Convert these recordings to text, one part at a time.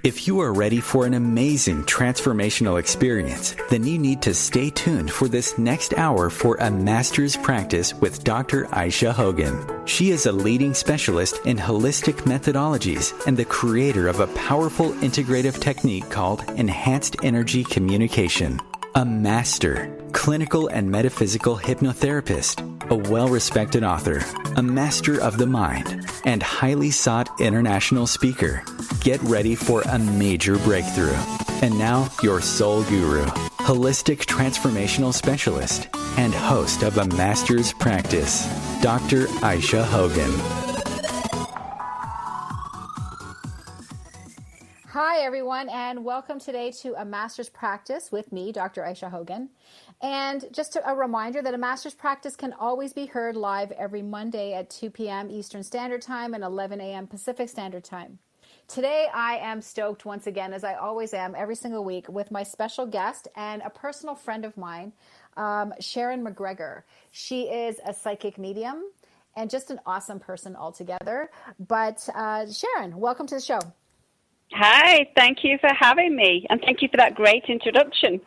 If you are ready for an amazing transformational experience, then you need to stay tuned for this next hour for a master's practice with Dr. Aisha Hogan. She is a leading specialist in holistic methodologies and the creator of a powerful integrative technique called enhanced energy communication. A master, clinical and metaphysical hypnotherapist, a well-respected author, a master of the mind, and highly sought international speaker. Get ready for a major breakthrough. And now, your soul guru, holistic transformational specialist, and host of a master's practice, Dr. Aisha Hogan. Hi, everyone, and welcome today to a master's practice with me, Dr. Aisha Hogan. And just a reminder that a master's practice can always be heard live every Monday at 2 p.m. Eastern Standard Time and 11 a.m. Pacific Standard Time. Today, I am stoked once again, as I always am every single week, with my special guest and a personal friend of mine, Sharon McGregor. She is a psychic medium and just an awesome person altogether. But Sharon, welcome to the show. Hi, thank you for having me, and thank you for that great introduction.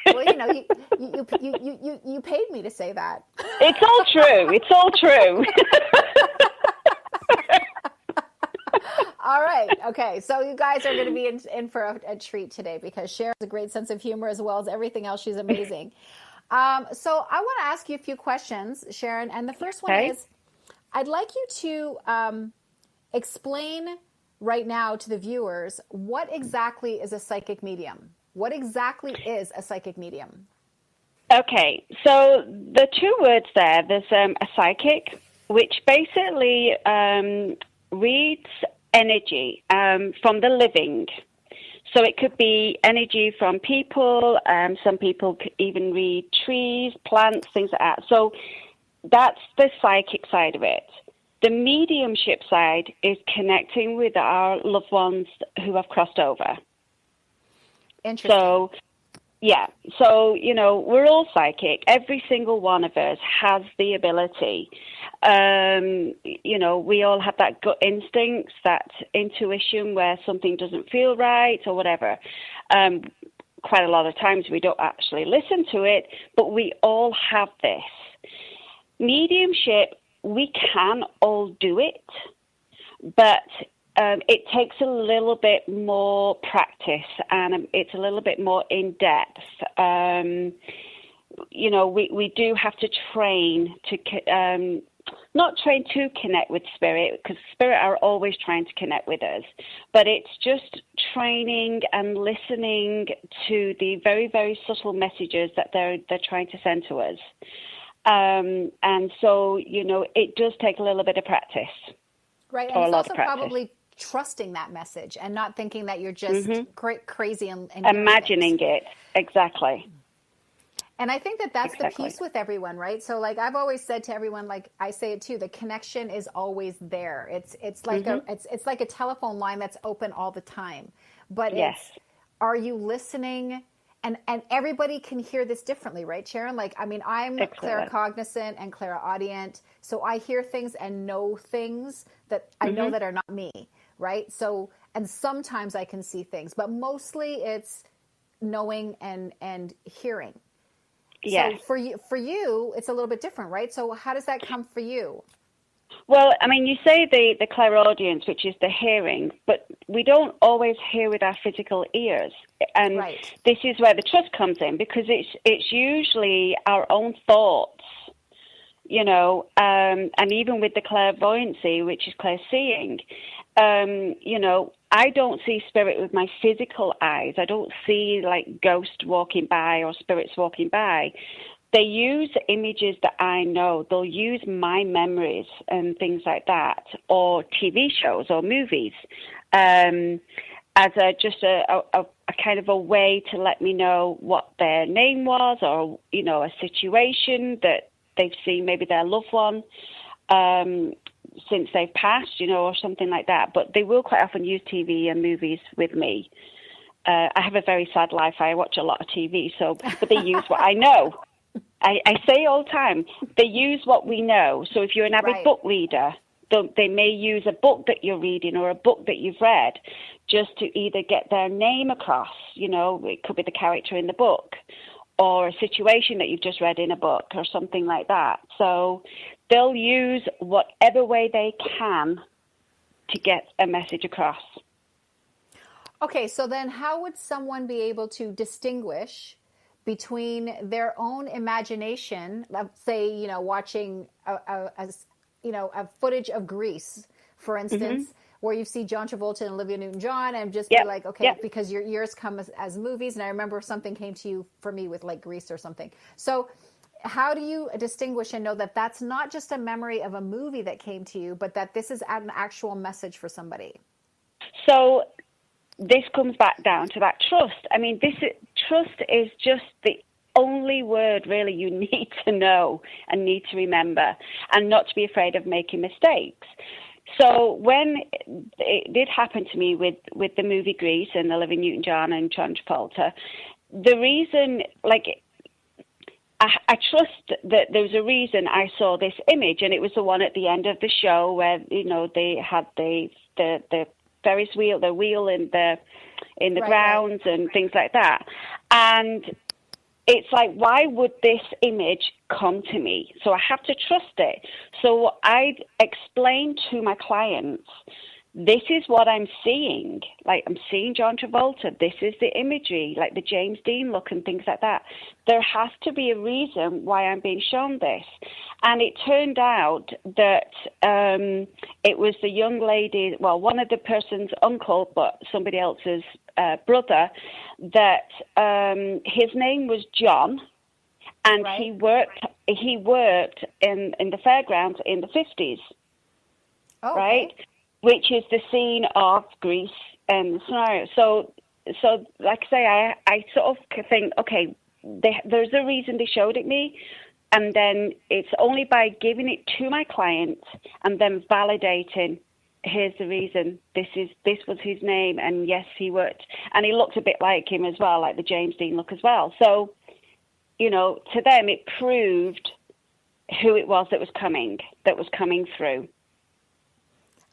Well, you know, you paid me to say that. It's all true. It's all true. All right. Okay. So you guys are going to be in for a treat today because Sharon has a great sense of humor as well as everything else. She's amazing. So I want to ask you a few questions, Sharon. And the first one is, I'd like you to explain right now to the viewers, what exactly is a psychic medium? What exactly is a psychic medium? Okay, so the two words there's a psychic, which basically reads energy from the living. So it could be energy from people, some people could even read trees, plants, things like that. So that's the psychic side of it. The mediumship side is connecting with our loved ones who have crossed over. Interesting. So, yeah. So, you know, we're all psychic. Every single one of us has the ability. You know, we all have that gut instinct, that intuition where something doesn't feel right or whatever. Quite a lot of times we don't actually listen to it, but we all have this. Mediumship, we can all do it, but it takes a little bit more practice and it's a little bit more in depth. You know, we do have to train to, not train to connect with spirit, because spirit are always trying to connect with us, but it's just training and listening to the very, very subtle messages that they're trying to send to us. And so, you know, it does take a little bit of practice. Right. And it's also probably trusting that message and not thinking that you're just crazy and imagining it. Exactly. And I think that's the piece with everyone, right? So like I've always said to everyone, like I say it too, the connection is always there. It's like it's like a telephone line that's open all the time. But are you listening? And everybody can hear this differently, right, Sharon? Like, I mean, I'm claircognizant and clairaudient, so I hear things and know things that I know that are not me, right? So, and sometimes I can see things, but mostly it's knowing and hearing. Yeah. So for you, it's a little bit different, right? So how does that come for you? Well, I mean, you say the clairaudience, which is the hearing, but we don't always hear with our physical ears. And this is where the trust comes in, because it's usually our own thoughts, you know, and even with the clairvoyancy, which is clairseeing, you know, I don't see spirit with my physical eyes. I don't see like ghosts walking by or spirits walking by. They use images that I know. They'll use my memories and things like that, or TV shows or movies, as just a kind of a way to let me know what their name was, or, you know, a situation that they've seen, maybe their loved one, since they've passed, you know, or something like that. But they will quite often use TV and movies with me. I have a very sad life. I watch a lot of TV, but they use what I know. I say all the time, they use what we know. So if you're an avid book reader, they may use a book that you're reading or a book that you've read just to either get their name across, it could be the character in the book or a situation that you've just read in a book or something like that. So they'll use whatever way they can to get a message across. Okay, so then how would someone be able to distinguish between their own imagination, say, watching a footage of Grease, for instance, where you see John Travolta and Olivia Newton-John, and just be like, okay, because your ears come as movies, and I remember something came to you for me with like Grease or something. So how do you distinguish and know that that's not just a memory of a movie that came to you, but that this is an actual message for somebody? So this comes back down to that trust. I mean, trust is just the only word really you need to know and need to remember, and not to be afraid of making mistakes. So when it did happen to me with the movie Grease and Olivia Newton-John and John Travolta, the reason, I trust that there was a reason I saw this image, and it was the one at the end of the show where they had the Ferris wheel, the wheel in the grounds and things like that. And it's like, why would this image come to me? So I have to trust it. So I explain to my clients, this is what I'm seeing. Like, I'm seeing John Travolta. This is the imagery, like the James Dean look and things like that. There has to be a reason why I'm being shown this. And it turned out that it was the young lady, well, one of the person's uncle, but somebody else's brother, that his name was John, and he worked in the fairgrounds in the 50s, right? Which is the scene of Grease and the scenario. So like I say, I sort of think, okay, there's a reason they showed it me, and then it's only by giving it to my client and then validating, here's the reason, this was his name, and yes, he worked, and he looked a bit like him as well, like the James Dean look as well. So, to them, it proved who it was that was coming through.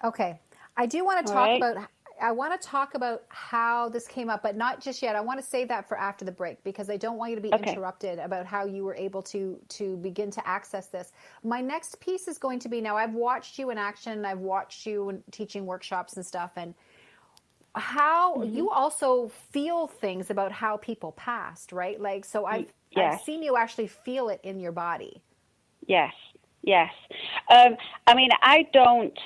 Okay. I do want to talk about how this came up, but not just yet. I want to save that for after the break, because I don't want you to be interrupted about how you were able to begin to access this. My next piece is going to be, now I've watched you in action, I've watched you teaching workshops and stuff, and how you also feel things about how people passed, right? Like, so I've seen you actually feel it in your body. Yes. I mean, I don't.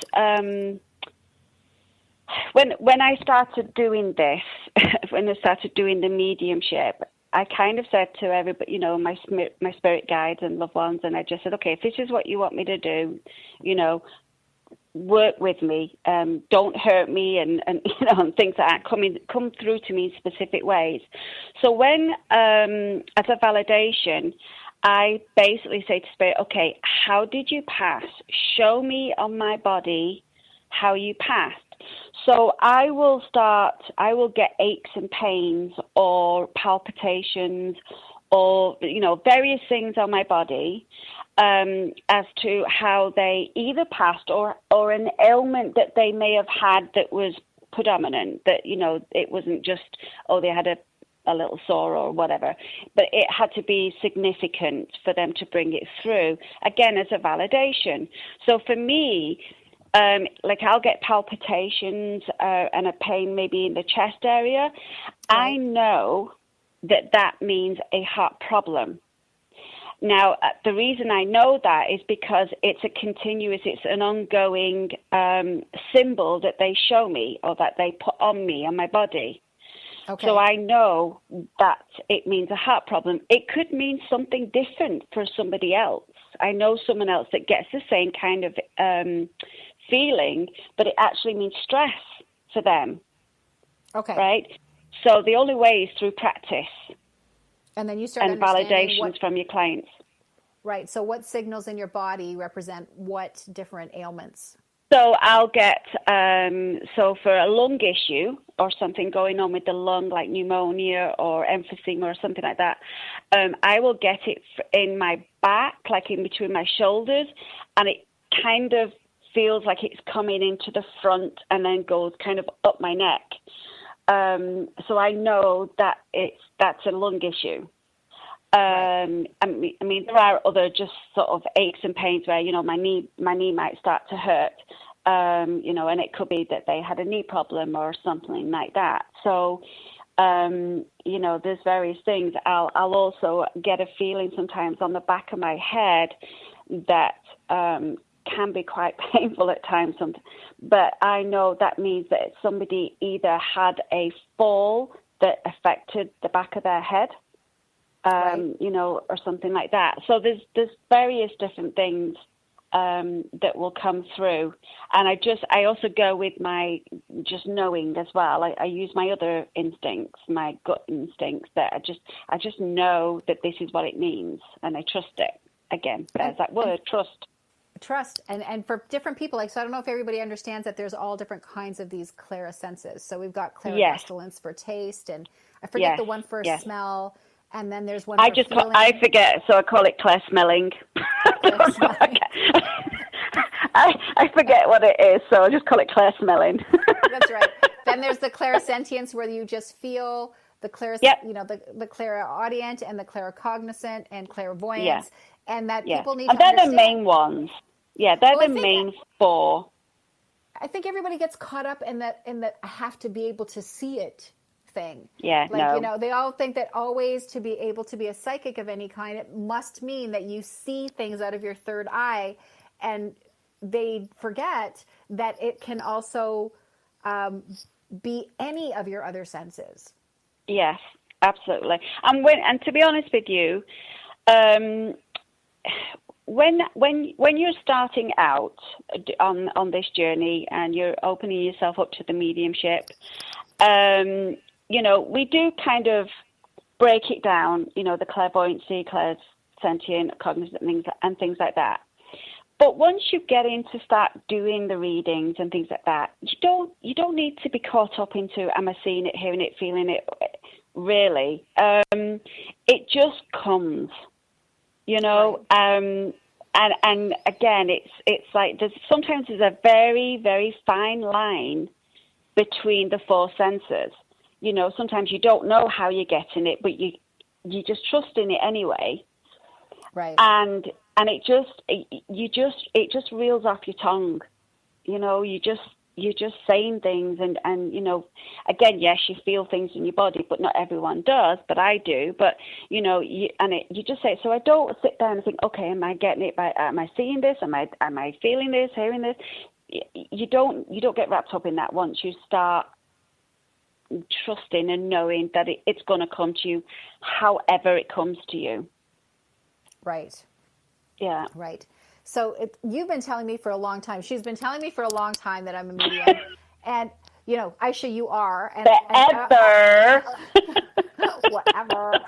When I started doing this, when I started doing the mediumship, I kind of said to everybody, my spirit guides and loved ones, and I just said, okay, if this is what you want me to do, work with me, don't hurt me, and and things like that come through to me in specific ways. So when, as a validation, I basically say to spirit, okay, how did you pass? Show me on my body how you passed. So I will get aches and pains or palpitations or, various things on my body as to how they either passed or an ailment that they may have had that was predominant, that, it wasn't just, they had a little sore or whatever, but it had to be significant for them to bring it through, again, as a validation. So for me, I'll get palpitations and a pain maybe in the chest area. I know that means a heart problem. Now, the reason I know that is because it's an ongoing symbol that they show me or that they put on me, on my body. Okay. So I know that it means a heart problem. It could mean something different for somebody else. I know someone else that gets the same kind of feeling, but it actually means stress for them. Okay. Right? So the only way is through practice. And then you start and validations from your clients. Right. So what signals in your body represent what different ailments? So I'll get, so for a lung issue or something going on with the lung, like pneumonia or emphysema or something like that, I will get it in my back, like in between my shoulders, and it kind of feels like it's coming into the front and then goes kind of up my neck. So I know that that's a lung issue. I mean, there are other just sort of aches and pains where, my knee might start to hurt, and it could be that they had a knee problem or something like that. So, there's various things. I'll also get a feeling sometimes on the back of my head that can be quite painful at times. But I know that means that somebody either had a fall that affected the back of their head, or something like that. So there's various different things that will come through, and I also go with my just knowing as well. I use my other instincts, my gut instincts, that I just know that this is what it means, and I trust it. Again, there's that word, trust. And for different people, so I don't know if everybody understands that there's all different kinds of these clarisenses. So we've got clairgustulence for taste, and I forget the one for smell. And then there's one. I forget, so I call it clair smelling. I forget what it is, so I just call it clair smelling. That's right. Then there's the clairsentience, where you just feel the the clairaudient and the claircognizant and clairvoyance, and that people need to understand. And they're the main ones. Yeah, they're the main four. I think everybody gets caught up in that I have to be able to see it thing. Yeah, they all think that always to be able to be a psychic of any kind, it must mean that you see things out of your third eye, and they forget that it can also be any of your other senses. Yes, absolutely. And to be honest with you, when you're starting out on this journey and you're opening yourself up to the mediumship, we do kind of break it down, the clairvoyancy, clairsentient, cognizant things like that. But once you get into start doing the readings and things like that, you don't need to be caught up into, am I seeing it, hearing it, feeling it, really. It just comes, and again, it's like sometimes there's a very, very fine line between the four senses. Sometimes you don't know how you're getting it, but you just trust in it anyway. Right. And it just reels off your tongue. You're just saying things and again, yes, you feel things in your body, but not everyone does, but I do. But you just say it. So I don't sit down and think, okay, am I getting it? Am I seeing this? Am I feeling this? Hearing this? You don't get wrapped up in that once you start trusting and knowing that it's going to come to you however it comes to you. Right. Yeah. Right. So you've been telling me for a long time. She's been telling me for a long time that I'm a medium. And, Aisha, you are. Forever. Whatever.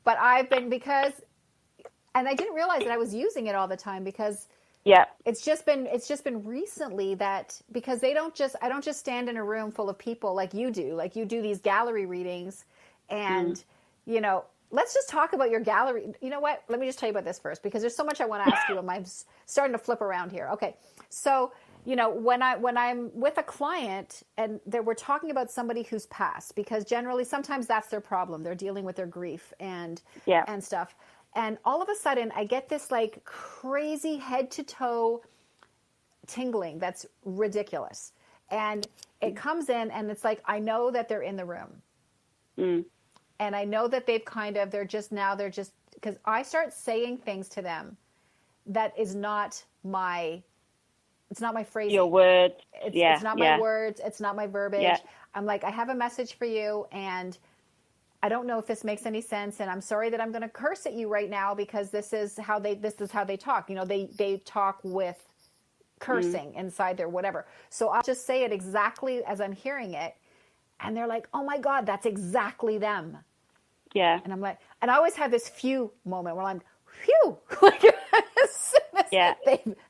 But I've been and I didn't realize that I was using it all the time because it's just been recently that, because I don't just stand in a room full of people like you do these gallery readings and, let's just talk about your gallery. You know what? Let me just tell you about this first, because there's so much I want to ask you. I'm starting to flip around here. Okay. So, when I'm with a client and we're talking about somebody who's passed, because generally sometimes that's their problem. They're dealing with their grief and stuff. And all of a sudden I get this like crazy head to toe tingling. That's ridiculous. And it comes in and it's like, I know that they're in the room. Mm. And I know that they're just, because I start saying things to them that is not it's not my phrasing. Your words. It's not my words. It's not my verbiage. Yeah. I'm like, I have a message for you and I don't know if this makes any sense. And I'm sorry that I'm going to curse at you right now because this is how they talk. They talk with cursing inside their whatever. So I'll just say it exactly as I'm hearing it. And they're like, oh my God, that's exactly them. Yeah. And I'm like, and I always have this phew moment where I'm, phew.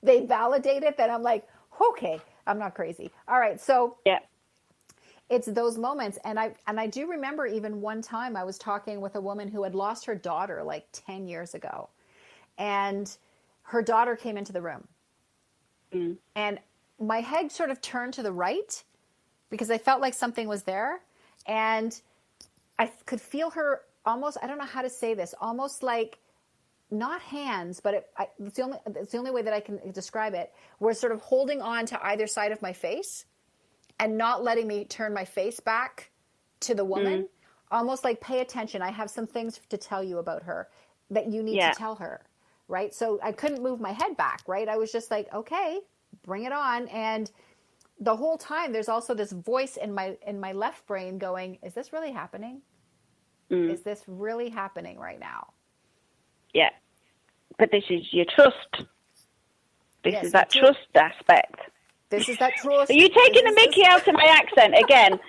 They validate it, then I'm like, okay, I'm not crazy. All right. So it's those moments. And I do remember even one time I was talking with a woman who had lost her daughter like 10 years ago. And her daughter came into the room. And my head sort of turned to the right because I felt like something was there. And I could feel her almost, I don't know how to say this, almost like not hands, but it's the only way that I can describe it, were sort of holding on to either side of my face and not letting me turn my face back to the woman. Almost like, pay attention. I have some things to tell you about her that you need to tell her, right? So I couldn't move my head back, right? I was just like, okay, bring it on. And the whole time there's also this voice in my left brain going, is this really happening? Is this really happening right now? Yeah. But this is your trust. This is that trust aspect. This is that trust. Are you taking the mickey out of my accent again?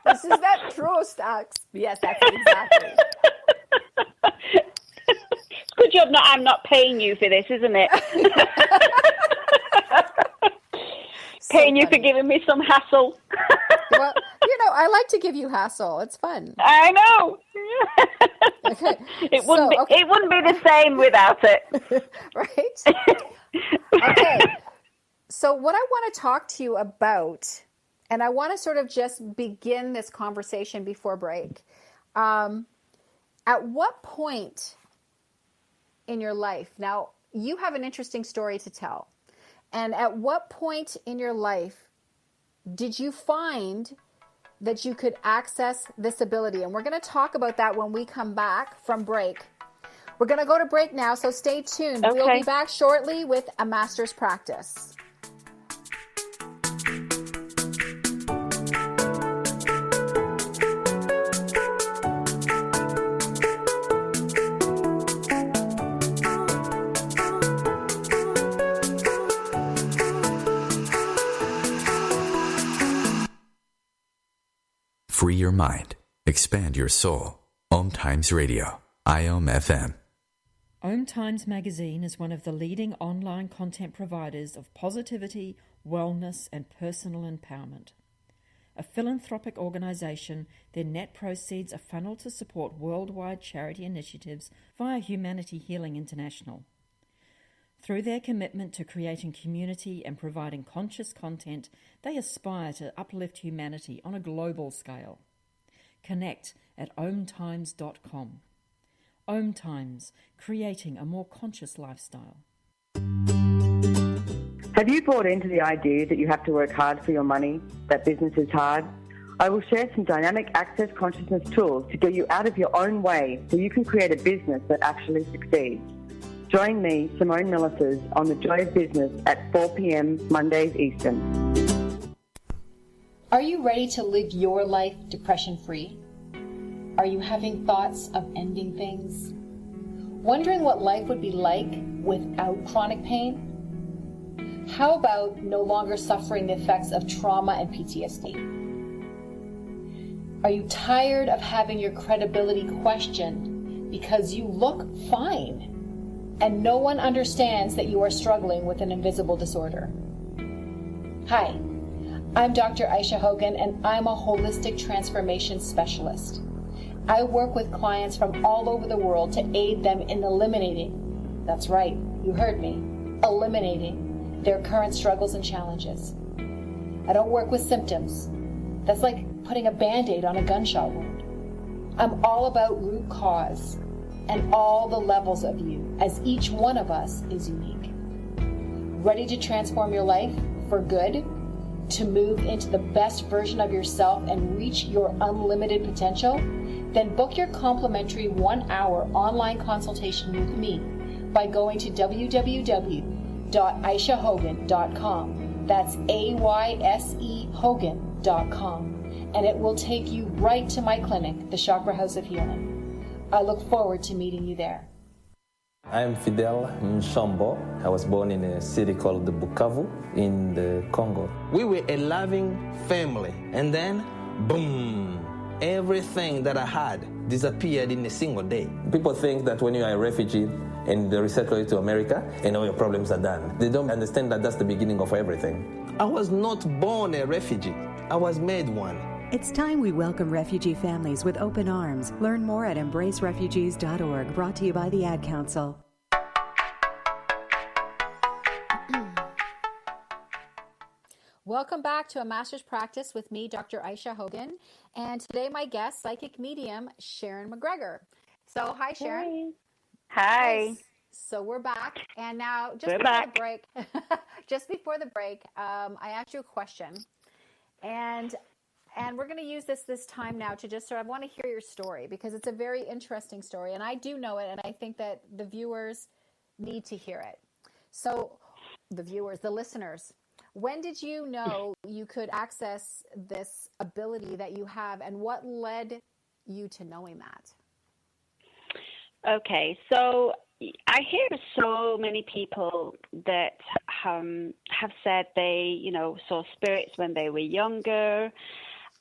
This is that trust, Axe. Yes, that's it, exactly. It's good job I'm not paying you for this, isn't it? Paying you for giving me some hassle. Well, I like to give you hassle. It's fun. I know. Okay. It wouldn't be the same without it. Right? Okay. So what I want to talk to you about, and I want to sort of just begin this conversation before break. At what point in your life, now you have an interesting story to tell, and at what point in your life did you find that you could access this ability? And we're going to talk about that when we come back from break. We're going to go to break now, so stay tuned. Okay. We'll be back shortly with A Master's Practice. Free your mind. Expand your soul. OMTimes Radio. IOM FM. OMTimes magazine is one of the leading online content providers of positivity, wellness, and personal empowerment. A philanthropic organization, their net proceeds are funneled to support worldwide charity initiatives via Humanity Healing International. Through their commitment to creating community and providing conscious content, they aspire to uplift humanity on a global scale. Connect at omtimes.com. OMTimes, creating a more conscious lifestyle. Have you bought into the idea that you have to work hard for your money, that business is hard? I will share some dynamic access consciousness tools to get you out of your own way so you can create a business that actually succeeds. Join me, Simone Millisers, on The Joy of Business at 4 p.m. Mondays Eastern. Are you ready to live your life depression-free? Are you having thoughts of ending things? Wondering what life would be like without chronic pain? How about no longer suffering the effects of trauma and PTSD? Are you tired of having your credibility questioned because you look fine and no one understands that you are struggling with an invisible disorder? Hi, I'm Dr. Aisha Hogan, and I'm a holistic transformation specialist. I work with clients from all over the world to aid them in eliminating, that's right, you heard me, eliminating their current struggles and challenges. I don't work with symptoms. That's like putting a Band-Aid on a gunshot wound. I'm all about root cause and all the levels of you, as each one of us is unique. Ready to transform your life for good? To move into the best version of yourself and reach your unlimited potential? Then book your complimentary 1-hour online consultation with me by going to www.aishahogan.com. That's AYSE Hogan.com. And it will take you right to my clinic, the Chakra House of Healing. I look forward to meeting you there. I'm Fidel Mshombo. I was born in a city called Bukavu in the Congo. We were a loving family, and then, boom, everything that I had disappeared in a single day. People think that when you are a refugee and they resettle you to America, and all your problems are done. They don't understand that that's the beginning of everything. I was not born a refugee. I was made one. It's time we welcome refugee families with open arms. Learn more at embracerefugees.org, brought to you by the Ad Council. Welcome back to A Master's Practice with me, Dr. Aisha Hogan. And today my guest, psychic medium, Sharon McGregor. So, hi, Sharon. Hi. So we're back. And now, We're back. The break, just before the break, I asked you a question. And we're going to use this time now to just I want to hear your story because it's a very interesting story. And I do know it, and I think that the viewers need to hear it. So the viewers, the listeners, when did you know you could access this ability that you have, and what led you to knowing that? Okay, so I hear so many people that have said they, saw spirits when they were younger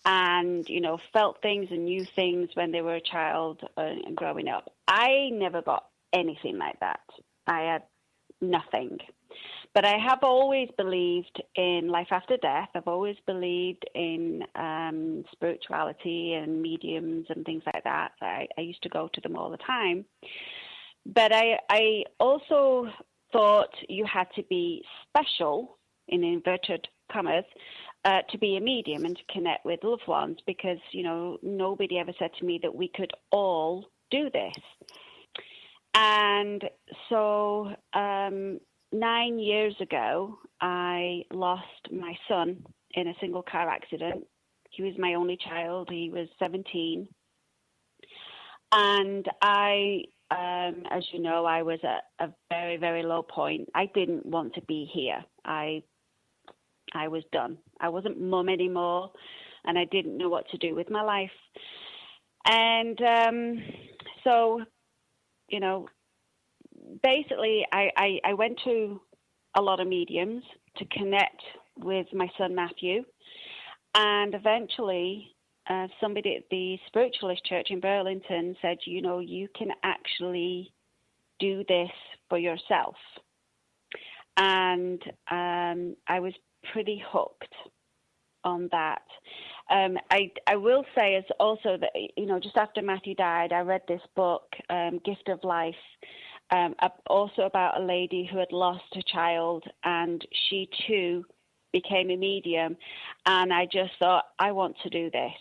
and, felt things and knew things when they were a child and growing up. I never got anything like that. I had nothing. But I have always believed in life after death. I've always believed in spirituality and mediums and things like that. I used to go to them all the time. But I also thought you had to be special, in inverted commas, to be a medium and to connect with loved ones because, nobody ever said to me that we could all do this. And so 9 years ago, I lost my son in a single car accident. He was my only child. He was 17. And I, as you know, I was at a very, very low point. I didn't want to be here. I was done. I wasn't mum anymore, and I didn't know what to do with my life. And so, basically, I went to a lot of mediums to connect with my son Matthew, and eventually somebody at the Spiritualist Church in Burlington said, you can actually do this for yourself. And I was pretty hooked on that. I will say is also that, just after Matthew died, I read this book, Gift of Life, also about a lady who had lost a child, and she too became a medium. And I just thought, I want to do this.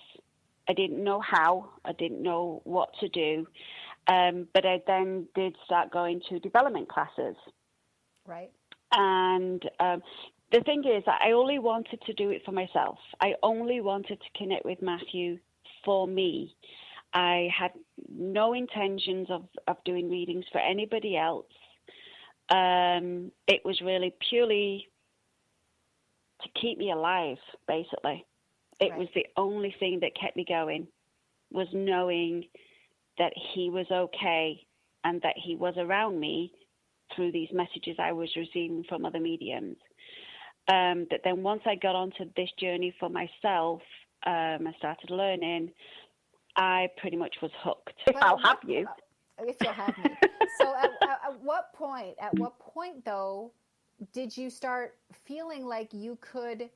I didn't know how, I didn't know what to do. But I then did start going to development classes. Right. And the thing is, I only wanted to do it for myself. I only wanted to connect with Matthew for me. I had no intentions of doing readings for anybody else. It was really purely to keep me alive, basically. It was the only thing that kept me going, was knowing that he was okay and that he was around me through these messages I was receiving from other mediums. That then once I got onto this journey for myself, I started learning, I pretty much was hooked. If you'll have me. So at what point though, did you start feeling like you could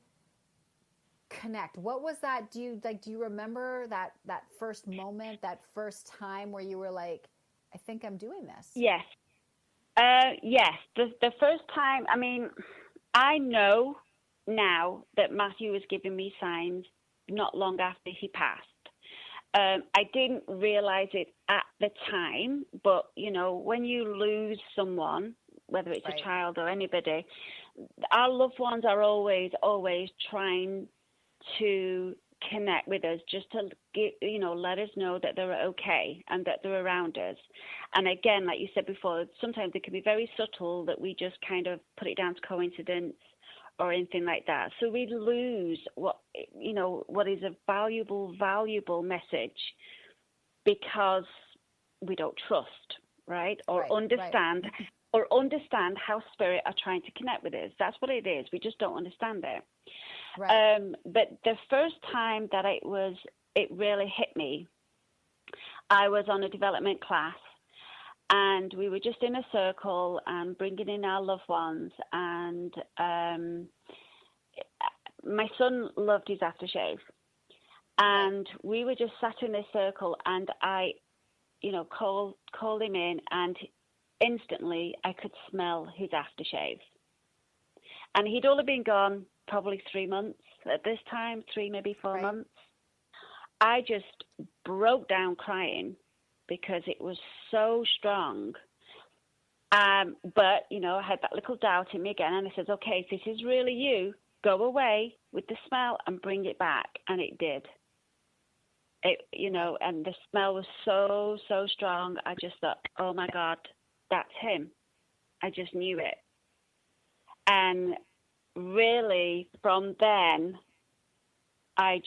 connect? What was that? Do you remember that first moment, that first time where you were like, I think I'm doing this? Yes. Yes. The first time, I know now that Matthew was giving me signs not long after he passed. I didn't realize it at the time, but, when you lose someone, whether it's a child or anybody, our loved ones are always trying to connect with us just to let us know that they're okay and that they're around us. And again, like you said before, sometimes it can be very subtle that we just kind of put it down to coincidence or anything like that. So we lose what is a valuable message because we don't trust, right? Or understand how spirit are trying to connect with us. That's what it is. We just don't understand it. Right. But the first time that it really hit me, I was on a development class, and we were just in a circle and bringing in our loved ones. And my son loved his aftershave, and we were just sat in this circle, and I, called him in, and instantly I could smell his aftershave. And he'd only been gone probably 3 months at this time, 3, maybe 4 Right. months. I just broke down crying because it was so strong. But, you know, I had that little doubt in me again, and I said, okay, if this is really you, go away with the smell and bring it back. And it did. It, you know, and the smell was so, so strong. I just thought, oh my God, that's him. I just knew it. And really from then, I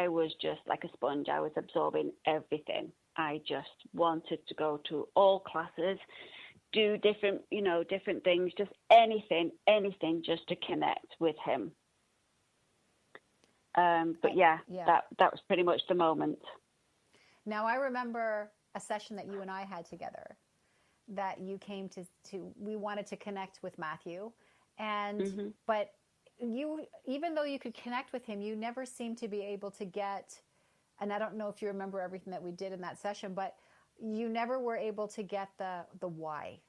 was just like a sponge. I was absorbing everything. I just wanted to go to all classes, do different things, just anything just to connect with him. But that was pretty much the moment. Now, I remember a session that you and I had together that you came to we wanted to connect with Matthew. And, but you, even though you could connect with him, you never seemed to be able to get, and I don't know if you remember everything that we did in that session, but you never were able to get the why.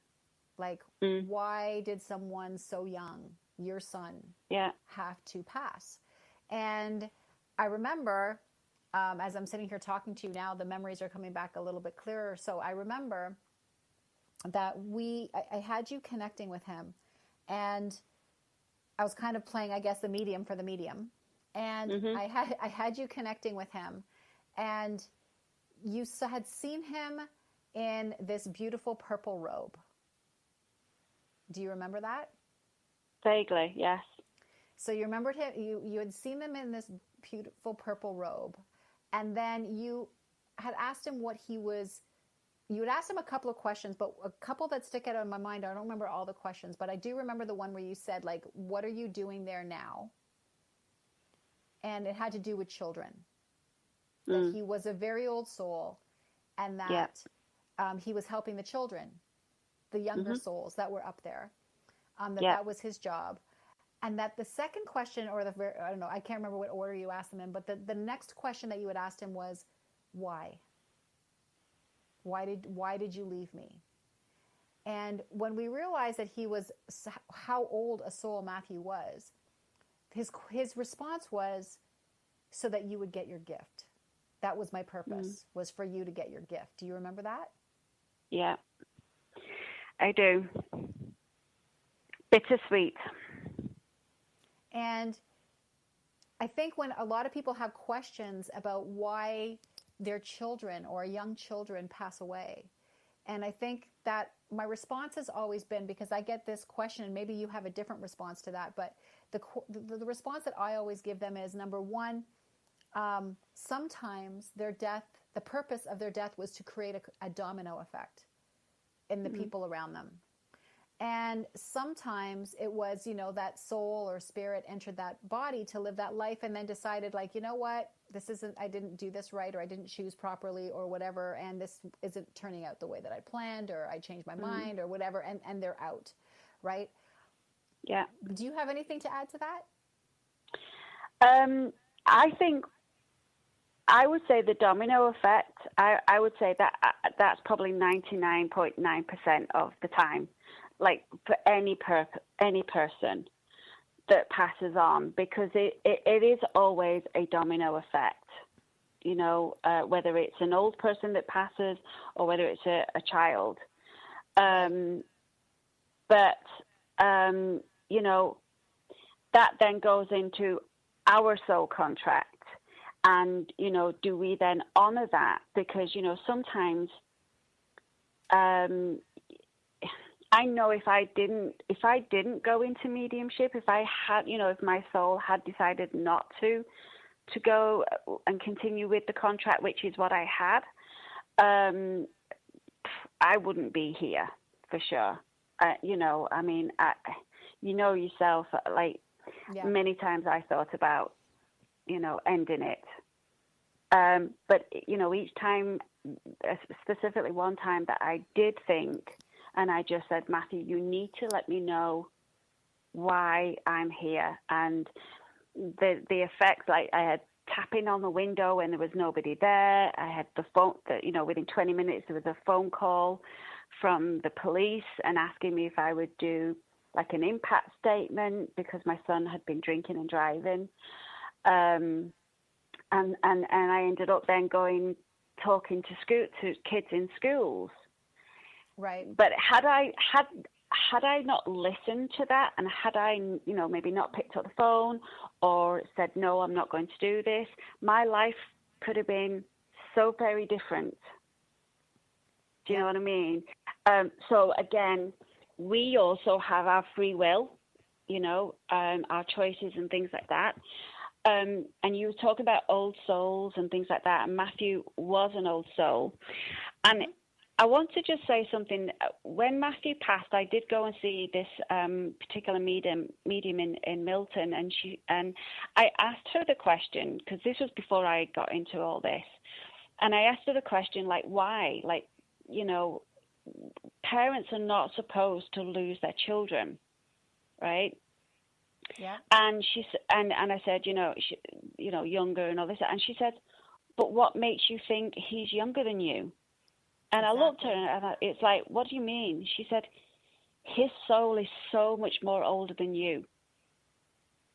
Like, why did someone so young, your son, have to pass? And I remember, as I'm sitting here talking to you now, the memories are coming back a little bit clearer. So I remember that I had you connecting with him, and I was kind of playing, I guess, the medium for the medium. And I had you connecting with him, and you had seen him in this beautiful purple robe. Do you remember that? Vaguely, yes. So you remembered him, you had seen them in this beautiful purple robe, and then you had asked him you had asked him a couple of questions, but a couple that stick out in my mind, I don't remember all the questions, but I do remember the one where you said, like, what are you doing there now? And it had to do with children. That he was a very old soul, and that he was helping the children, the younger souls that were up there, that was his job. And that the second question, or I don't know, I can't remember what order you asked him in, but the next question that you had asked him was, why? Why did you leave me? And when we realized that he was, how old a soul Matthew was, his response was, so that you would get your gift. That was my purpose, was for you to get your gift. Do you remember that? Yeah, I do. Bittersweet. And I think when a lot of people have questions about why their children or young children pass away, and I think that my response has always been, because I get this question, and maybe you have a different response to that, but the response that I always give them is, number one, sometimes their death, the purpose of their death was to create a domino effect in the people around them. And sometimes it was, that soul or spirit entered that body to live that life, and then decided, like, you know what, I didn't do this right, or I didn't choose properly, or whatever, and this isn't turning out the way that I planned, or I changed my mind, or whatever, and they're out, right? Yeah. Do you have anything to add to that? I think I would say the domino effect, I would say that's probably 99.9% of the time. Like for any person that passes on, because it is always a domino effect, whether it's an old person that passes or whether it's a child. That then goes into our soul contract. And, do we then honor that? Because, sometimes I know if I didn't go into mediumship, if I had, if my soul had decided not to go and continue with the contract, which is what I had, I wouldn't be here for sure. Yourself, like many times I thought about, ending it. But, each time, specifically one time that I did think, and I just said, Matthew, you need to let me know why I'm here. And the effects, like I had tapping on the window when there was nobody there. I had the phone, within 20 minutes there was a phone call from the police and asking me if I would do like an impact statement because my son had been drinking and driving. And I ended up then talking to kids in schools. Right. But had I not listened to that, and had I, maybe not picked up the phone or said, no, I'm not going to do this, my life could have been so very different. Do you know what I mean? So again, we also have our free will, our choices and things like that. And you were talking about old souls and things like that. And Matthew was an old soul. And I want to just say something. When Matthew passed, I did go and see this particular medium in Milton, and I asked her the question, because this was before I got into all this, and I asked her the question, like, why? Like, parents are not supposed to lose their children, right? Yeah. And I said, younger and all this, and she said, but what makes you think he's younger than you? And exactly. I looked at her and it's like, what do you mean? She said, his soul is so much more older than you.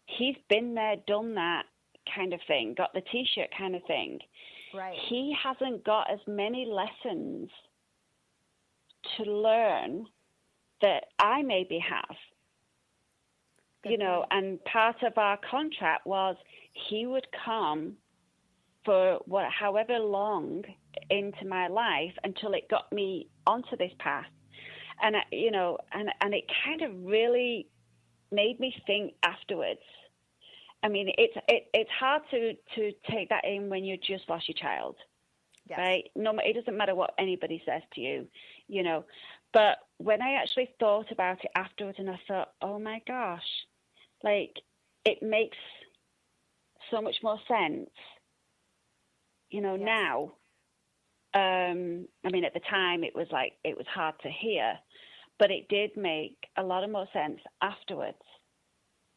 He's been there, done that kind of thing, got the T-shirt kind of thing. Right. He hasn't got as many lessons to learn that I maybe have. Good point. And part of our contract was he would come for however long into my life until it got me onto this path. And and it kind of really made me think afterwards. I mean, it's hard to take that in when you just lost your child. Yes. Right? No, it doesn't matter what anybody says to you, But when I actually thought about it afterwards, and I thought, oh my gosh, like, it makes so much more sense, yes. Now. I mean, at the time, it was hard to hear, but it did make a lot of more sense afterwards.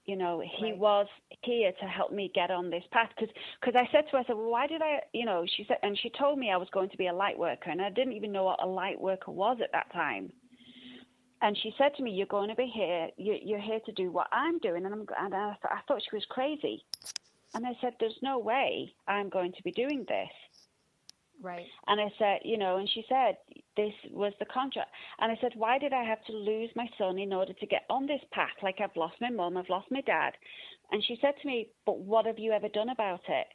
He right. was here to help me get on this path. Because I said to her, I said, well, why did I, she said, and she told me I was going to be a light worker, and I didn't even know what a light worker was at that time. And she said to me, you're going to be here, you're here to do what I'm doing. And I thought she was crazy. And I said, there's no way I'm going to be doing this. Right. And I said, and she said, this was the contract. And I said, why did I have to lose my son in order to get on this path? Like, I've lost my mum, I've lost my dad. And she said to me, but what have you ever done about it?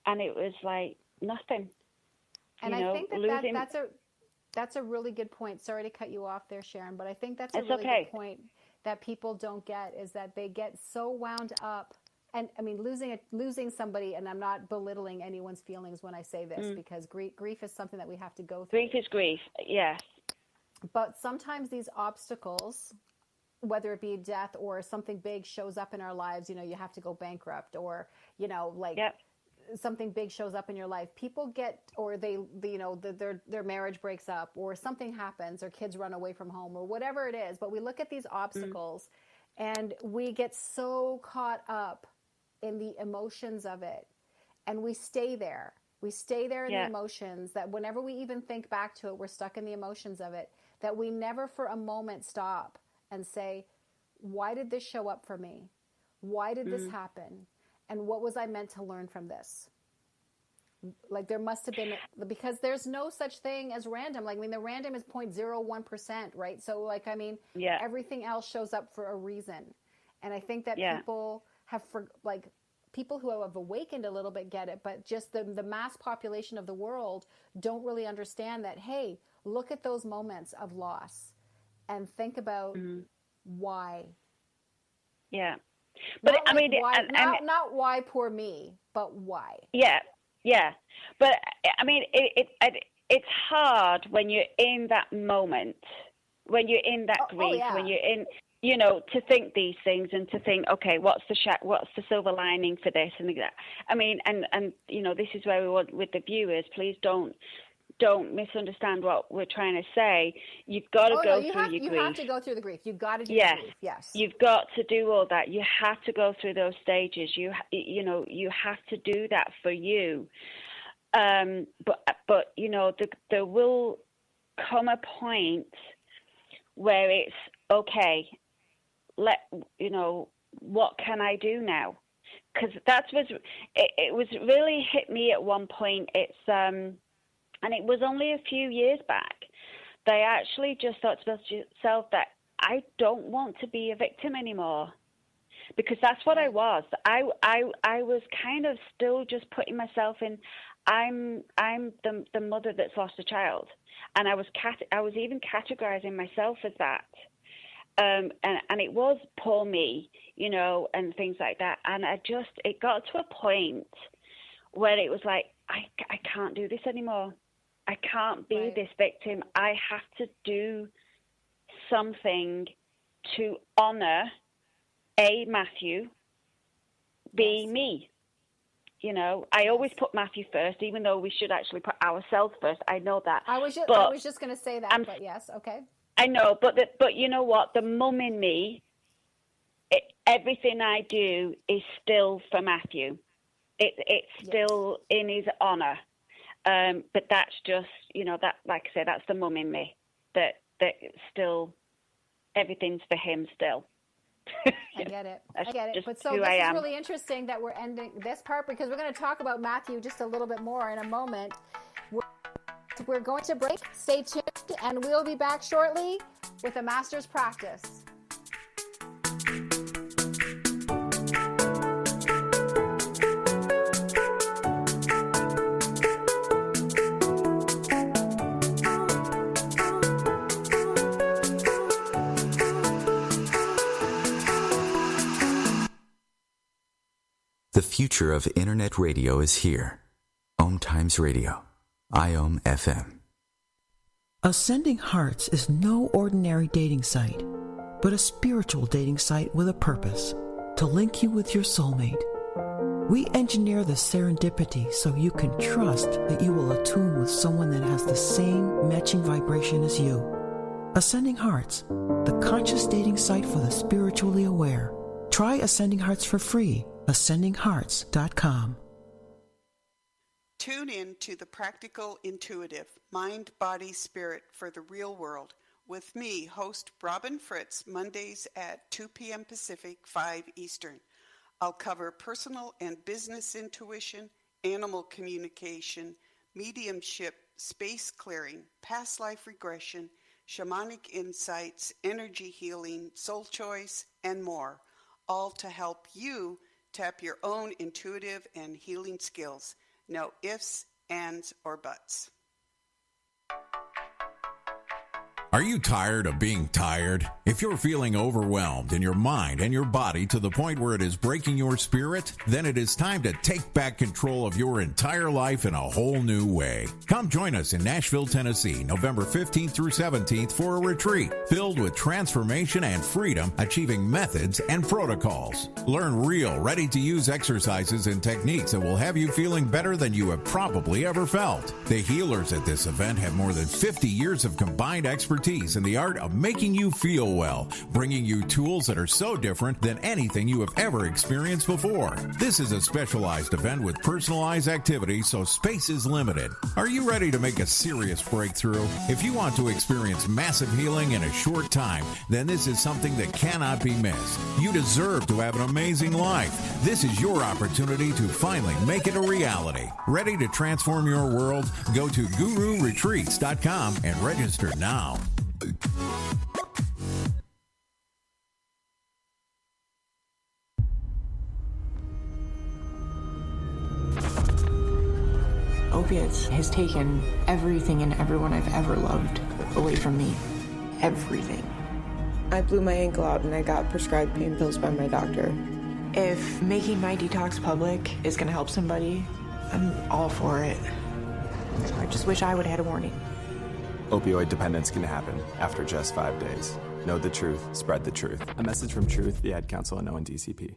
And it was like, nothing. And I think that's a really good point. Sorry to cut you off there, Sharon, but I think that's a really good point that people don't get, is that they get so wound up. And I mean, losing somebody, and I'm not belittling anyone's feelings when I say this, because grief is something that we have to go through. Grief is grief, yes. But sometimes these obstacles, whether it be death or something big shows up in our lives, you have to go bankrupt, or, yep. Something big shows up in your life. People get, or their marriage breaks up, or something happens, or kids run away from home, or whatever it is. But we look at these obstacles and we get so caught up in the emotions of it, and we stay there. We stay there in the emotions, that whenever we even think back to it, we're stuck in the emotions of it, that we never for a moment stop and say, why did this show up for me? Why did this happen? And what was I meant to learn from this? Like, there must have been, because there's no such thing as random. Like, I mean, the random is 0.01%, right? So, like, I mean, everything else shows up for a reason. And I think that people have, people who have awakened a little bit get it, but just the mass population of the world don't really understand that, hey, look at those moments of loss and think about why. Yeah. But not I mean, why, not why poor me, but why. Yeah. Yeah. But I mean, it's hard when you're in that moment, when you're in that grief, when you're in, to think these things and to think, okay, what's the silver lining for this and that. I mean, and this is where we want with the viewers. Please don't misunderstand what we're trying to say. You've got to go through your grief. You have to go through the grief. You've got to do the grief. Yes. You've got to do all that. You have to go through those stages. You have to do that for you. But there will come a point where it's okay, what can I do now? Because it was really hit me at one point. And it was only a few years back. They actually just thought to themselves that I don't want to be a victim anymore, because that's what I was. I was kind of still just putting myself in. I'm the mother that's lost a child, and I was even categorizing myself as that. And it was poor me, and things like that. And it got to a point where it was like, I can't do this anymore. I can't be this victim. I have to do something to honor Matthew, B, me. I always put Matthew first, even though we should actually put ourselves first. I know that. I was just going to say that, but yes, okay. I know, but you know what? The mum in me, everything I do is still for Matthew. It's still in his honor. But that's just, that, like I said, that's the mum in me. That still, everything's for him still. I get it. But so this is really interesting that we're ending this part, because we're going to talk about Matthew just a little bit more in a moment. We're going to break. Stay tuned, and we'll be back shortly with a master's practice. The future of Internet radio is here. OMTimes Radio. IOM FM. Ascending Hearts is no ordinary dating site, but a spiritual dating site with a purpose, to link you with your soulmate. We engineer the serendipity so you can trust that you will attune with someone that has the same matching vibration as you. Ascending Hearts, the conscious dating site for the spiritually aware. Try Ascending Hearts for free. AscendingHearts.com. Tune in to The Practical Intuitive, Mind, Body, Spirit for the Real World with me, host Robin Fritz, Mondays at 2 p.m. Pacific, 5 Eastern. I'll cover personal and business intuition, animal communication, mediumship, space clearing, past life regression, shamanic insights, energy healing, soul choice, and more, all to help you tap your own intuitive and healing skills. No ifs, ands, or buts. Are you tired of being tired? If you're feeling overwhelmed in your mind and your body to the point where it is breaking your spirit, then it is time to take back control of your entire life in a whole new way. Come join us in Nashville, Tennessee, November 15th through 17th for a retreat filled with transformation and freedom, achieving methods and protocols. Learn real, ready-to-use exercises and techniques that will have you feeling better than you have probably ever felt. The healers at this event have more than 50 years of combined expertise in the art of making you feel well, bringing you tools that are so different than anything you have ever experienced before. This is a specialized event with personalized activities, so space is limited. Are you ready to make a serious breakthrough? If you want to experience massive healing in a short time, then this is something that cannot be missed. You deserve to have an amazing life. This is your opportunity to finally make it a reality. Ready to transform your world? Go to gururetreats.com and register now. Opiates has taken everything and everyone I've ever loved away from me. Everything. I blew my ankle out and I got prescribed pain pills by my doctor. If making my detox public is going to help somebody, I'm all for it. I just wish I would have had a warning. Opioid dependence can happen after just 5 days. Know the truth, spread the truth. A message from Truth, the Ad Council, and ONDCP.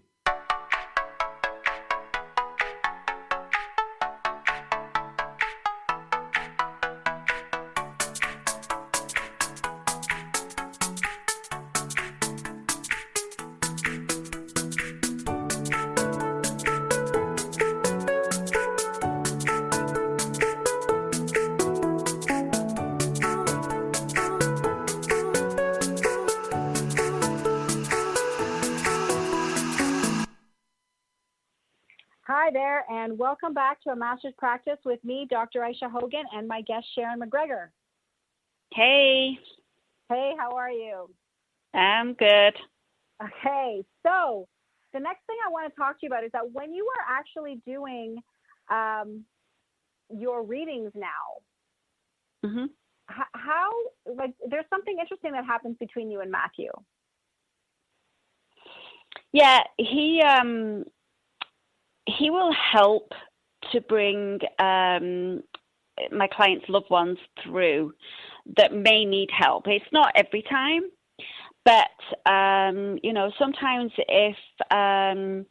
Hi there, and welcome back to A Master's Practice with me, Dr. Aisha Hogan, and my guest, Sharon McGregor. Hey. Hey, how are you? I'm good. Okay, so the next thing I want to talk to you about is that when you are actually doing your readings now, mm-hmm. how, like, there's something interesting that happens between you and Matthew. Yeah, he will help to bring my clients' loved ones through that may need help. It's not every time, but sometimes if I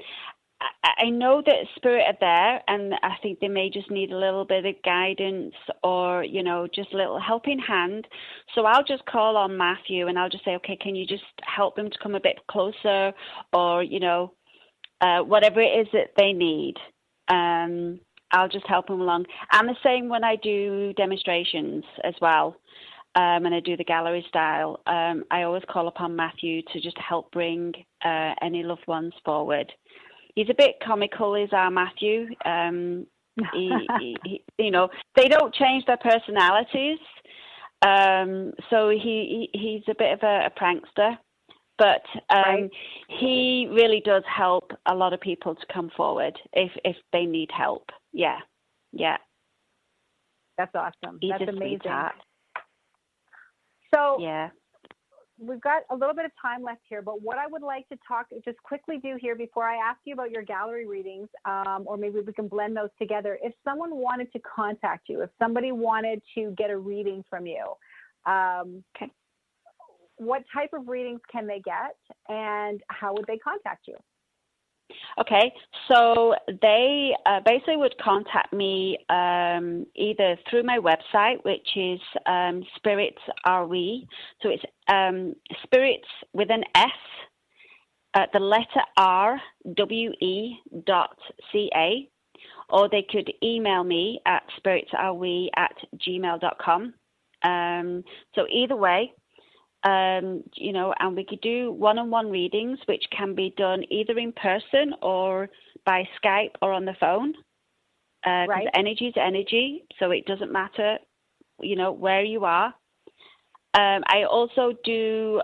know that spirit are there, and I think they may just need a little bit of guidance or, just a little helping hand. So I'll just call on Matthew and I'll just say, okay, can you just help them to come a bit closer, or, whatever it is that they need. I'll just help them along. And the same when I do demonstrations as well. And I do the gallery style. I always call upon Matthew to just help bring any loved ones forward. He's a bit comical, is our Matthew. He, they don't change their personalities. So he's a bit of a prankster, but right. He really does help a lot of people to come forward if they need help. Yeah. That's awesome. He's That's a amazing. Sweetheart. So yeah. We've got a little bit of time left here, but what I would like to just quickly do here before I ask you about your gallery readings, or maybe we can blend those together. If someone wanted to contact you, if somebody wanted to get a reading from you, okay, what type of readings can they get, and how would they contact you? Okay, so they basically would contact me either through my website, which is Spirits Are We. So it's Spirits with an S, the letter R, WE.ca, or they could email me at spiritsarewe@gmail.com. So either way. And we could do one-on-one readings, which can be done either in person or by Skype or on the phone. Right. Energy is energy, so it doesn't matter, where you are. I also do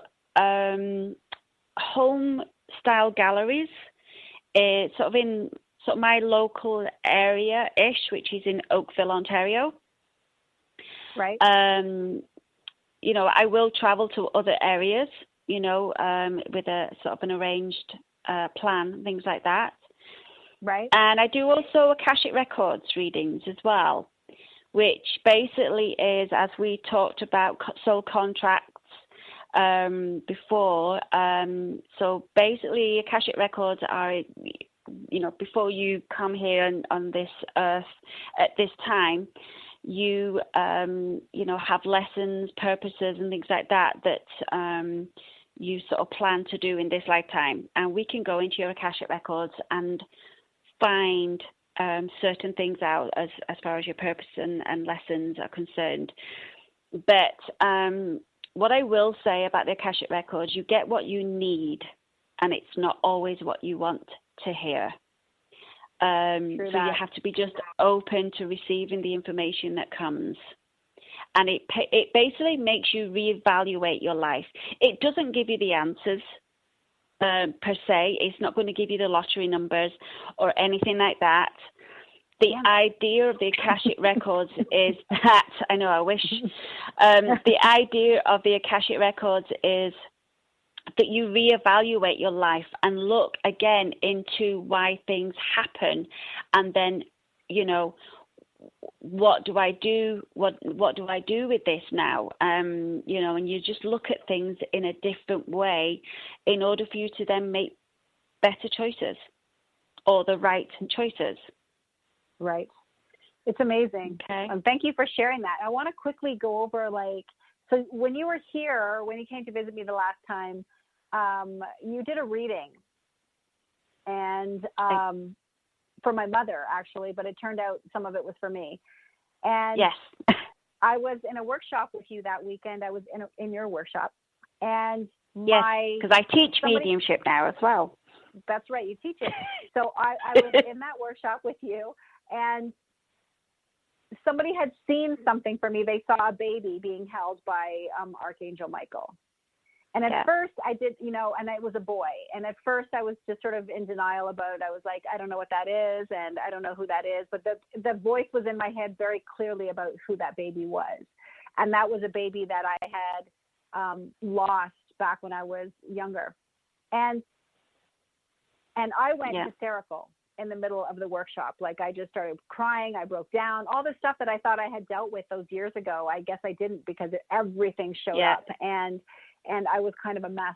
home-style galleries, sort of in my local area-ish, which is in Oakville, Ontario. Right. I will travel to other areas, with a sort of an arranged plan, things like that. Right. And I do also Akashic Records readings as well, which basically is, as we talked about soul contracts before. So basically, Akashic Records are, before you come here on this earth at this time, you have lessons, purposes, and things like that you sort of plan to do in this lifetime. And we can go into your Akashic Records and find certain things out as far as your purpose and lessons are concerned. But what I will say about the Akashic Records, you get what you need, and it's not always what you want to hear. So you have to be just open to receiving the information that comes. And it basically makes you reevaluate your life. It doesn't give you the answers per se. It's not going to give you the lottery numbers or anything like that. The idea of the Akashic Records is that, I know, I wish. The idea of the Akashic Records is that you reevaluate your life and look again into why things happen, and then, what do I do? What do I do with this now? And you just look at things in a different way in order for you to then make better choices or the right choices. Right. It's amazing. Okay. Thank you for sharing that. I want to quickly go over, so when you were here, when you came to visit me the last time, you did a reading, and for my mother, actually, but it turned out some of it was for me. And yes, I was in a workshop with you that weekend. I was in your workshop, and yes, because I teach mediumship now as well. That's right, you teach it. So I was in that workshop with you, and somebody had seen something for me. They saw a baby being held by Archangel Michael. And at first I did, and it was a boy. And at first I was just sort of in denial about it. I was like, I don't know what that is. And I don't know who that is. But the voice was in my head very clearly about who that baby was. And that was a baby that I had lost back when I was younger. And I went hysterical in the middle of the workshop. Like, I just started crying. I broke down. All the stuff that I thought I had dealt with those years ago, I guess I didn't, because everything showed up. And I was kind of a mess.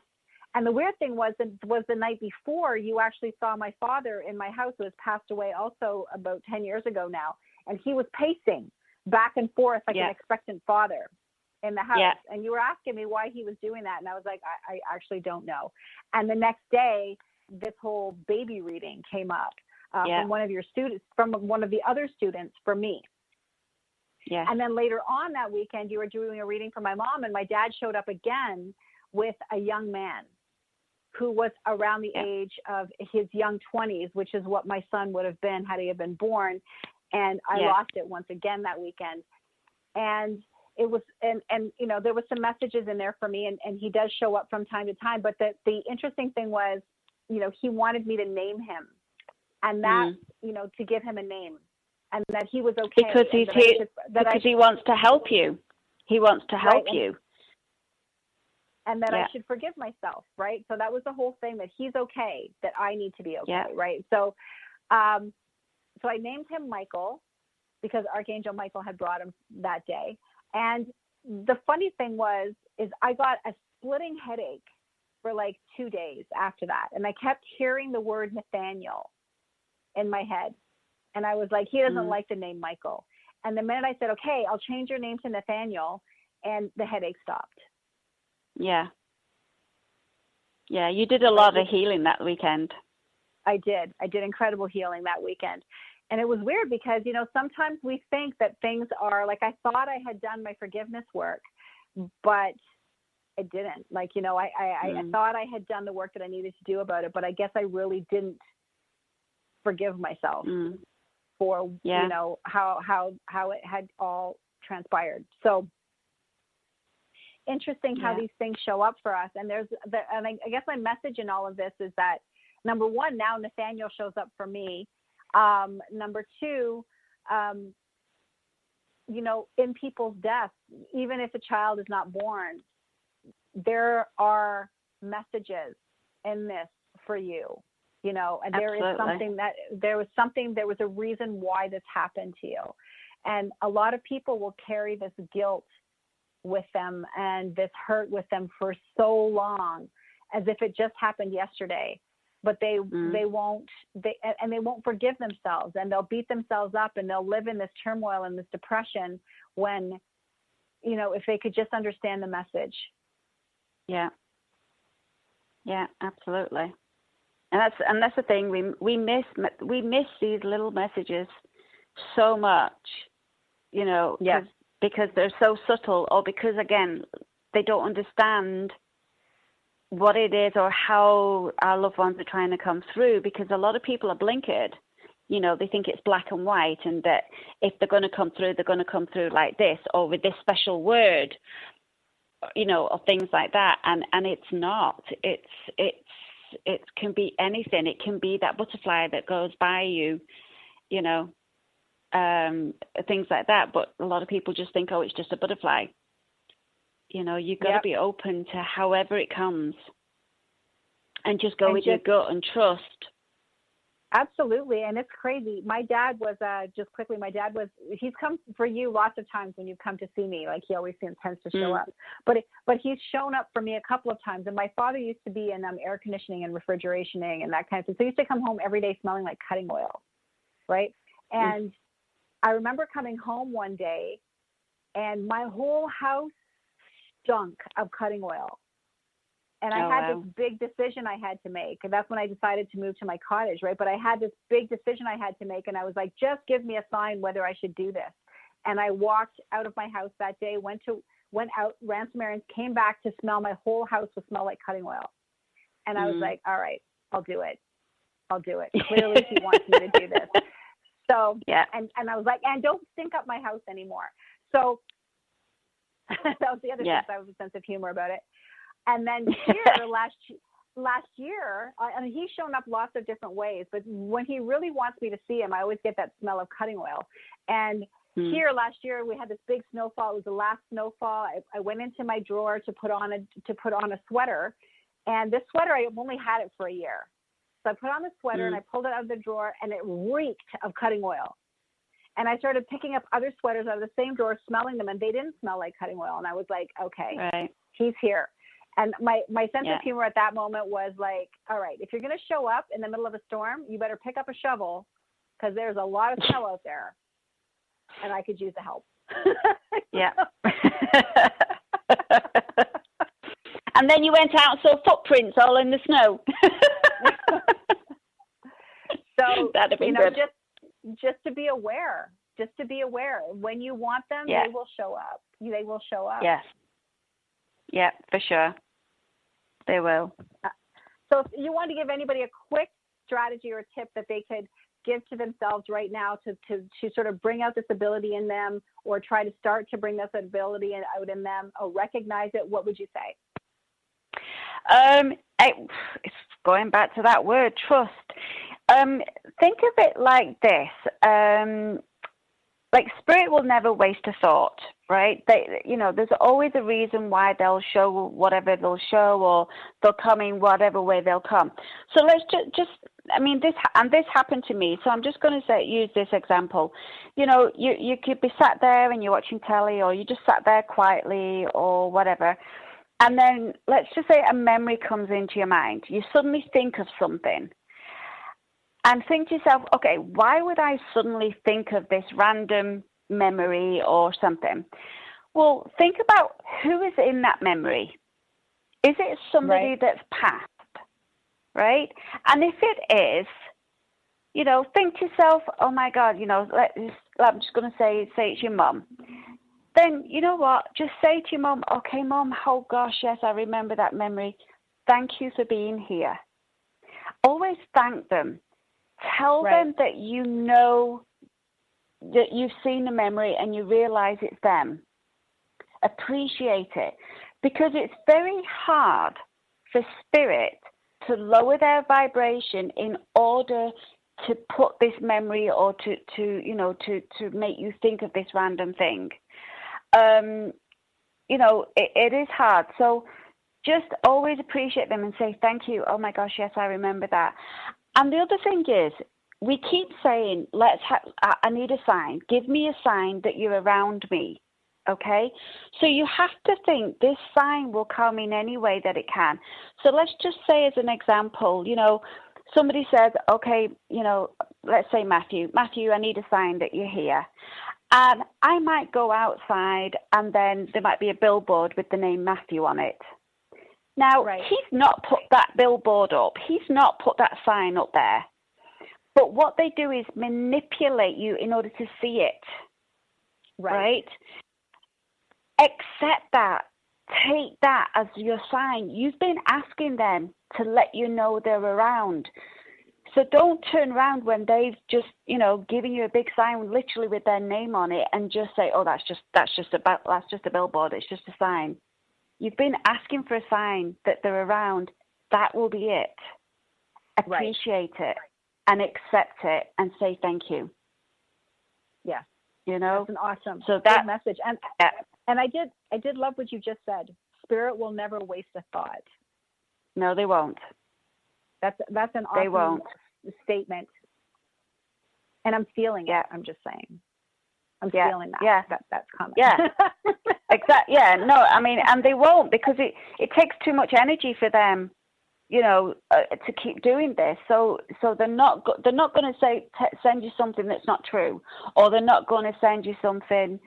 And the weird thing was the night before, you actually saw my father in my house, who has passed away also about 10 years ago now. And he was pacing back and forth like an expectant father in the house. And you were asking me why he was doing that. And I was like, I actually don't know. And the next day, this whole baby reading came up from one of your students, from one of the other students for me. Yeah. And then later on that weekend, you were doing a reading for my mom, and my dad showed up again with a young man who was around the age of his young 20s, which is what my son would have been had he have been born. And I lost it once again that weekend. And it was, and there was some messages in there for me, and he does show up from time to time. But the interesting thing was, he wanted me to name him, and that, to give him a name. And that he was okay. Because he wants to help you. He wants to help you. And that I should forgive myself, right? So that was the whole thing, that he's okay, that I need to be okay, right? So so I named him Michael because Archangel Michael had brought him that day. And the funny thing is I got a splitting headache for like 2 days after that. And I kept hearing the word Nathaniel in my head. And I was like, he doesn't like the name Michael. And the minute I said, okay, I'll change your name to Nathaniel, and the headache stopped. Yeah. Yeah, you did a lot of healing that weekend. I did incredible healing that weekend. And it was weird because, sometimes we think that things are like, I thought I had done my forgiveness work, but I didn't. Like, I thought I had done the work that I needed to do about it, but I guess I really didn't forgive myself. For how it had all transpired. So interesting how these things show up for us. And I guess my message in all of this is that, number one, now Nathaniel shows up for me. Number two, in people's deaths, even if a child is not born, there are messages in this for you. And there is something there was a reason why this happened to you. And a lot of people will carry this guilt with them and this hurt with them for so long, as if it just happened yesterday, but they won't forgive themselves, and they'll beat themselves up, and they'll live in this turmoil and this depression when, if they could just understand the message. Yeah. Yeah, absolutely. And that's the thing, we miss these little messages so much, because they're so subtle, or because, again, they don't understand what it is or how our loved ones are trying to come through, because a lot of people are blinkered. They think it's black and white, and that if they're going to come through, they're going to come through like this, or with this special word, or things like that. And it's not. It can be anything. It can be that butterfly that goes by you, things like that. But a lot of people just think, oh, it's just a butterfly. You've got to be open to however it comes, and just go with your gut and trust. Absolutely. And it's crazy. My dad was, he's come for you lots of times when you've come to see me. Like, he always tends to show up. But he's shown up for me a couple of times. And my father used to be in air conditioning and refrigerationing and that kind of thing. So he used to come home every day smelling like cutting oil, right? And I remember coming home one day, and my whole house stunk of cutting oil. And I had this big decision I had to make. And that's when I decided to move to my cottage, right? But I had this big decision I had to make. And I was like, just give me a sign whether I should do this. And I walked out of my house that day, went out, ran some errands, came back to smell, my whole house would smell like cutting oil. And I was like, all right, I'll do it. I'll do it. Clearly he wants me to do this. So, and I was like, and don't stink up my house anymore. So that was the other thing. I was a sense of humor about it. And then here last year, I mean, he's shown up lots of different ways, but when he really wants me to see him, I always get that smell of cutting oil. And here last year we had this big snowfall. It was the last snowfall. I went into my drawer to put on a sweater, and this sweater, I've only had it for a year. So I put on the sweater and I pulled it out of the drawer, and it reeked of cutting oil. And I started picking up other sweaters out of the same drawer, smelling them, and they didn't smell like cutting oil. And I was like, okay, he's here. And my sense of humor at that moment was like, all right, if you're going to show up in the middle of a storm, you better pick up a shovel, because there's a lot of snow out there, and I could use the help. And then you went out and saw footprints all in the snow. So, that'd have been good. Just to be aware. When you want them, they will show up. They will show up. Yes. Yeah, for sure. They will. So if you want to give anybody a quick strategy or tip that they could give to themselves right now to sort of bring out this ability in them, or try to start to bring this ability out in them, or recognize it, what would you say? It's going back to that word, trust. Think of it like this. Like spirit will never waste a thought, right? There's always a reason why they'll show whatever they'll show, or they'll come in whatever way they'll come. So let's this happened to me. So I'm just going to use this example. You could be sat there and you're watching telly, or you just sat there quietly or whatever. And then let's just say a memory comes into your mind. You suddenly think of something. And think to yourself, okay, why would I suddenly think of this random memory or something? Well, think about who is in that memory. Is it somebody that's passed, right? And if it is, think to yourself, oh my God, I'm just going to say it's your mum. Then, you know what? Just say to your mum, okay, Mum, oh gosh, yes, I remember that memory. Thank you for being here. Always thank them. Tell them that you know that you've seen the memory and you realize it's them. Appreciate it, because it's very hard for spirit to lower their vibration in order to put this memory, or to make you think of this random thing. It is hard. So just always appreciate them and say, thank you. Oh my gosh, yes, I remember that. And the other thing is, we keep saying, I need a sign. Give me a sign that you're around me. Okay? So you have to think this sign will come in any way that it can. So let's just say, as an example, somebody says, okay, let's say Matthew, I need a sign that you're here. And I might go outside, and then there might be a billboard with the name Matthew on it. Now, he's not put that billboard up. He's not put that sign up there. But what they do is manipulate you in order to see it. Right? Accept that. Take that as your sign. You've been asking them to let you know they're around. So don't turn around when they've just, given you a big sign literally with their name on it, and just say, oh, that's just a billboard. It's just a sign. You've been asking for a sign that they're around. That will be it. Appreciate it and accept it and say thank you. Yeah. That's an awesome good message. And I did love what you just said. Spirit will never waste a thought. No, they won't. That's an awesome statement. And I'm feeling it. I'm just saying. I'm feeling that. Yeah. That's coming. Yeah. Exactly. Yeah. No, I mean, and they won't, because it takes too much energy for them, to keep doing this. So they're not going to send you something that's not true, or they're not going to send you something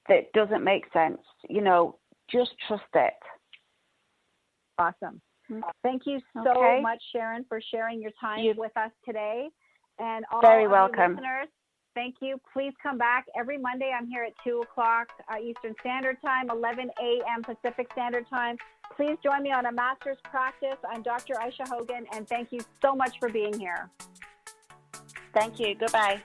that doesn't make sense. Just trust it. Awesome. Thank you so much, Sharon, for sharing your time with us today. And all very of welcome. Listeners, Thank you. Please come back. Every Monday, I'm here at 2 o'clock Eastern Standard Time, 11 a.m. Pacific Standard Time. Please join me on a master's practice. I'm Dr. Aisha Hogan, and thank you so much for being here. Thank you. Goodbye.